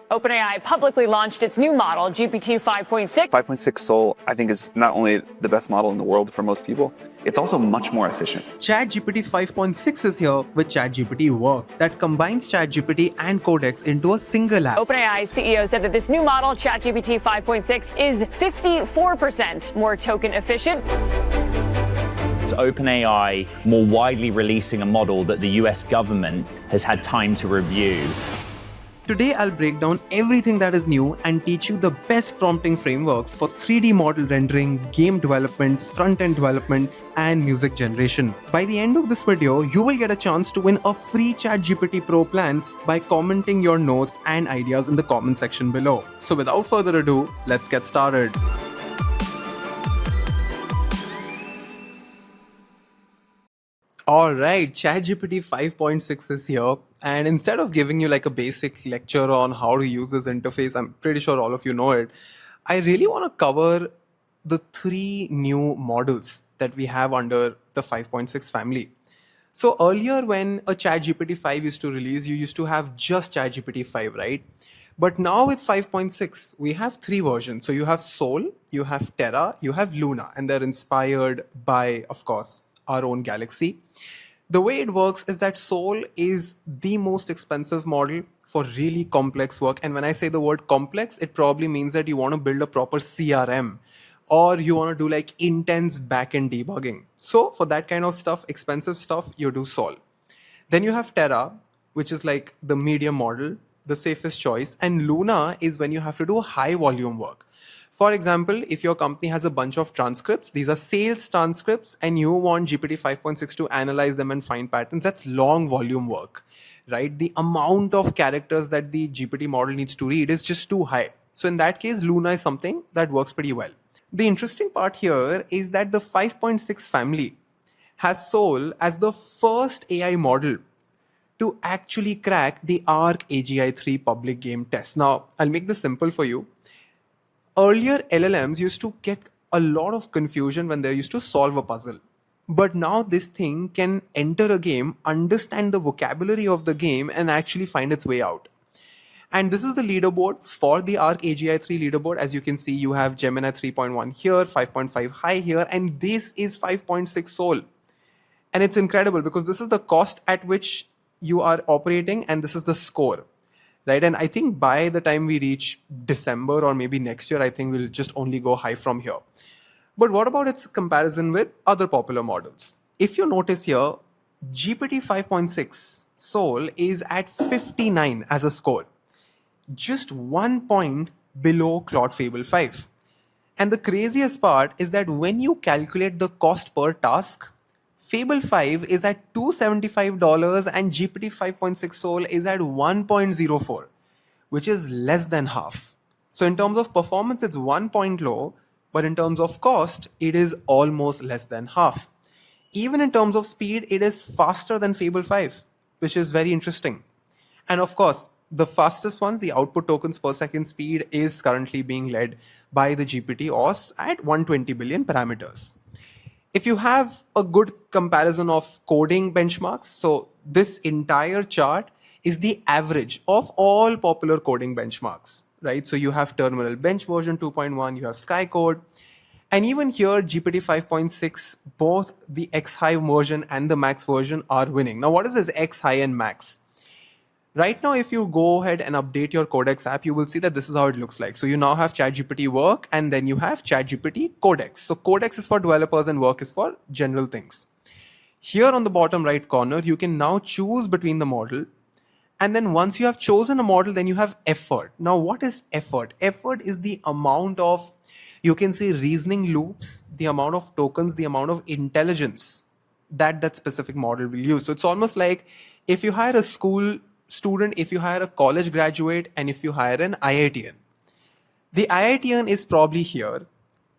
OpenAI publicly launched its new model, GPT 5.6. 5.6 Soul, I think, is not only the best model in the world for most people, it's also much more efficient. ChatGPT 5.6 is here with ChatGPT Work that combines ChatGPT and Codex into a single app. OpenAI CEO said that this new model, ChatGPT 5.6, is 54% more token efficient. OpenAI more widely releasing a model that the US government has had time to review. Today I'll break down everything that is new and teach you the best prompting frameworks for 3D model rendering, game development, front-end development, and music generation. By the end of this video, you will get a chance to win a free ChatGPT Pro Plan by commenting your notes and ideas in the comment section below. So without further ado, let's get started. Alright, ChatGPT 5.6 is here, and instead of giving you like a basic lecture on how to use this interface, I'm pretty sure all of you know it, I really want to cover the 3 new models that we have under the 5.6 family. So earlier when a ChatGPT 5 used to release, you used to have just ChatGPT 5, right? But now with 5.6, we have 3 versions. So you have Soul, you have Terra, you have Luna, and they're inspired by, of course, our own galaxy. The way it works is that Soul is the most expensive model for really complex work. And when I say the word complex, it probably means that you want to build a proper CRM or you want to do like intense backend debugging. So for that kind of stuff, expensive stuff, you do Soul. Then you have Terra, which is like the medium model, the safest choice. And Luna is when you have to do high volume work. For example, if your company has a bunch of transcripts, these are sales transcripts, and you want GPT 5.6 to analyze them and find patterns, that's long volume work, right? The amount of characters that the GPT model needs to read is just too high. So in that case, Luna is something that works pretty well. The interesting part here is that the 5.6 family has Soul as the first AI model to actually crack the ARC AGI 3 public game test. Now, I'll make this simple for you. Earlier, LLMs used to get a lot of confusion when they used to solve a puzzle. But now this thing can enter a game, understand the vocabulary of the game, and actually find its way out. And this is the leaderboard for the ARC AGI 3 leaderboard. As you can see, you have Gemini 3.1 here, 5.5 high here, and this is 5.6 Soul. And it's incredible because this is the cost at which you are operating, and this is the score. Right, and I think by the time we reach December or maybe next year, I think we'll just only go high from here. But what about its comparison with other popular models? If you notice here, GPT 5.6 Soul is at 59 as a score, just 1 point below Claude Fable 5. And the craziest part is that when you calculate the cost per task, Fable 5 is at $275 and GPT 5.6 Soul is at 1.04, which is less than half. So in terms of performance, it's 1 point low, but in terms of cost, it is almost less than half. Even in terms of speed, it is faster than Fable 5, which is very interesting. And of course, the fastest ones, the output tokens per second speed, is currently being led by the GPT-OS at 120 billion parameters. If you have a good comparison of coding benchmarks, so this entire chart is the average of all popular coding benchmarks, right? So you have Terminal Bench version 2.1, you have Skycode, and even here GPT 5.6, both the X High version and the Max version are winning. Now, what is this X High and Max? Right now, if you go ahead and update your Codex app, you will see that this is how it looks like. So you now have ChatGPT Work and then you have ChatGPT Codex. So Codex is for developers and Work is for general things. Here on the bottom right corner, you can now choose between the model. And then once you have chosen a model, then you have effort. Now, what is effort? Effort is the amount of, you can say, reasoning loops, the amount of tokens, the amount of intelligence that that specific model will use. So it's almost like if you hire a school student, if you hire a college graduate, and if you hire an IITian. The IITian is probably here,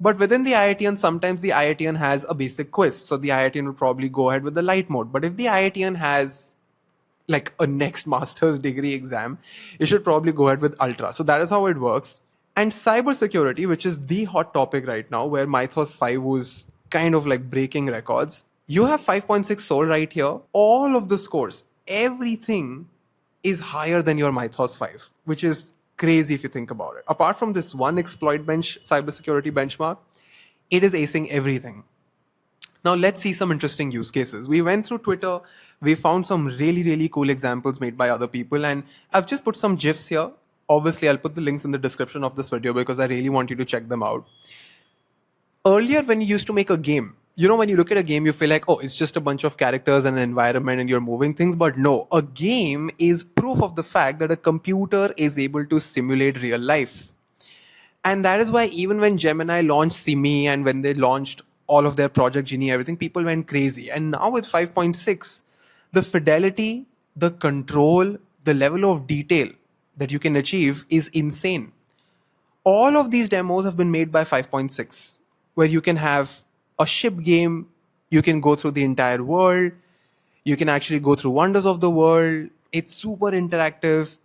but within the IITian, sometimes the IITian has a basic quiz. So the IITian will probably go ahead with the light mode. But if the IITian has like a next master's degree exam, you should probably go ahead with Ultra. So that is how it works. And cybersecurity, which is the hot topic right now, where Mythos 5 was kind of like breaking records. You have 5.6 Soul right here. All of the scores, everything is higher than your Mythos 5, which is crazy if you think about it. Apart from this one exploit bench cybersecurity benchmark, it is acing everything. Now let's see some interesting use cases. We went through Twitter, we found some really, really cool examples made by other people, and I've just put some GIFs here. Obviously, I'll put the links in the description of this video because I really want you to check them out. Earlier, when you used to make a game, when you look at a game, you feel like, oh, it's just a bunch of characters and an environment and you're moving things. But no, a game is proof of the fact that a computer is able to simulate real life. And that is why even when Gemini launched Simi and when they launched all of their Project Genie, everything, people went crazy. And now with 5.6, the fidelity, the control, the level of detail that you can achieve is insane. All of these demos have been made by 5.6, where you can have a ship game, you can go through the entire world, you can actually go through wonders of the world. It's super interactive,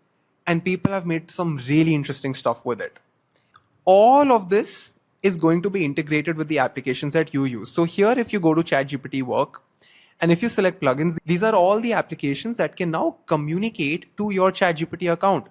and people have made some really interesting stuff with it. All of this is going to be integrated with the applications that you use. So here, if you go to ChatGPT Work, and if you select plugins, these are all the applications that can now communicate to your ChatGPT account.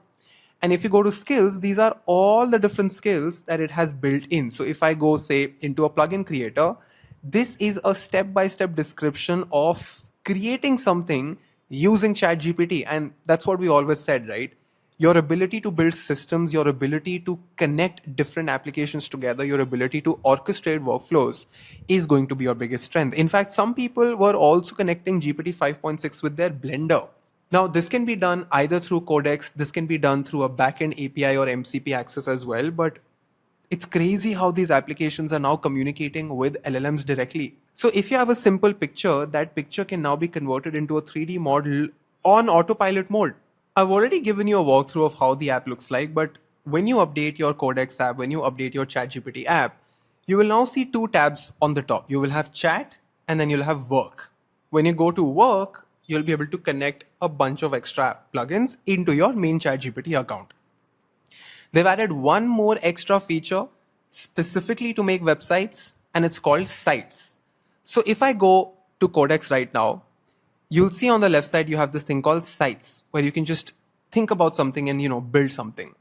And if you go to skills, these are all the different skills that it has built in. So if I go, say, into a plugin creator, this is a step-by-step description of creating something using ChatGPT. And that's what we always said, right? Your ability to build systems, your ability to connect different applications together, your ability to orchestrate workflows is going to be your biggest strength. In fact, some people were also connecting GPT 5.6 with their Blender. Now, this can be done either through Codex, this can be done through a backend API or MCP access as well, but it's crazy how these applications are now communicating with LLMs directly. So if you have a simple picture, that picture can now be converted into a 3D model on autopilot mode. I've already given you a walkthrough of how the app looks like, but when you update your Codex app, when you update your ChatGPT app, you will now see two tabs on the top. You will have chat and then you'll have work. When you go to work, you'll be able to connect a bunch of extra plugins into your main ChatGPT account. They've added one more extra feature specifically to make websites, and it's called sites. So if I go to Codex right now, you'll see on the left side, you have this thing called sites, where you can just think about something and, build something.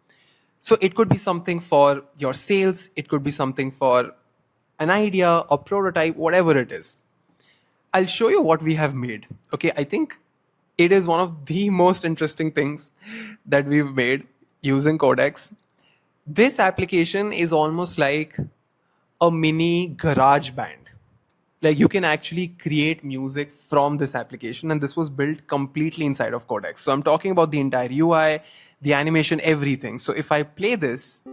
So it could be something for your sales. It could be something for an idea, a prototype, whatever it is. I'll show you what we have made. Okay, I think it is one of the most interesting things that we've made using Codex. This application is almost like a mini garage band. Like you can actually create music from this application, and this was built completely inside of Codex. So I'm talking about the entire UI, the animation, everything. So if I play this,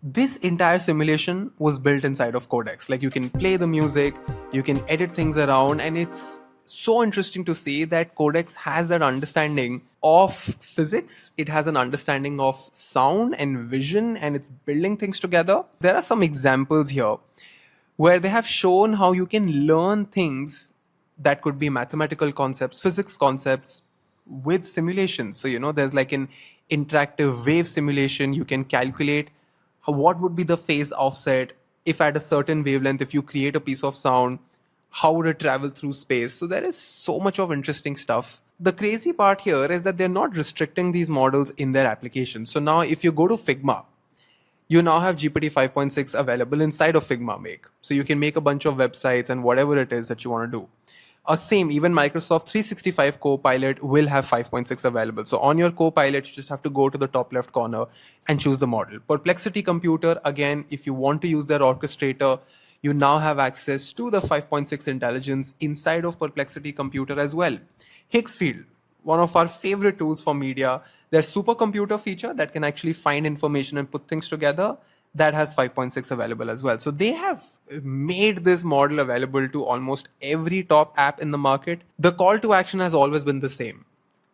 this entire simulation was built inside of Codex. Like you can play the music, you can edit things around, and it's so interesting to see that Codex has that understanding of physics. It has an understanding of sound and vision, and it's building things together. There are some examples here where they have shown how you can learn things that could be mathematical concepts, physics concepts with simulations. So, there's like an interactive wave simulation. You can calculate what would be the phase offset if at a certain wavelength, if you create a piece of sound, how would it travel through space? So there is so much of interesting stuff. The crazy part here is that they're not restricting these models in their applications. So now if you go to Figma, you now have GPT 5.6 available inside of Figma Make. So you can make a bunch of websites and whatever it is that you want to do. Same, even Microsoft 365 Copilot will have 5.6 available. So on your Copilot, you just have to go to the top left corner and choose the model. Perplexity Computer, again, if you want to use their orchestrator, you now have access to the 5.6 intelligence inside of Perplexity Computer as well. Higgsfield, one of our favorite tools for media, their supercomputer feature that can actually find information and put things together, that has 5.6 available as well. So they have made this model available to almost every top app in the market. The call to action has always been the same.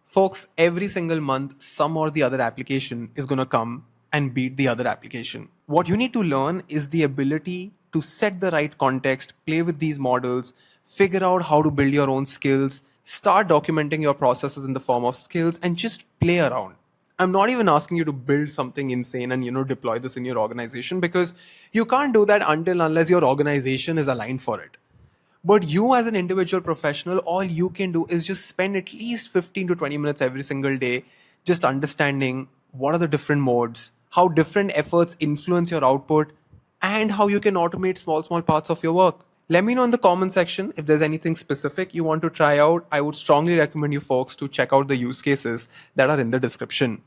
Folks, every single month, some or the other application is going to come and beat the other application. What you need to learn is the ability to set the right context, play with these models, figure out how to build your own skills, start documenting your processes in the form of skills, and just play around. I'm not even asking you to build something insane and deploy this in your organization, because you can't do that unless your organization is aligned for it. But you as an individual professional, all you can do is just spend at least 15 to 20 minutes every single day just understanding what are the different modes, how different efforts influence your output, and how you can automate small parts of your work. Let me know in the comment section if there's anything specific you want to try out. I would strongly recommend you folks to check out the use cases that are in the description.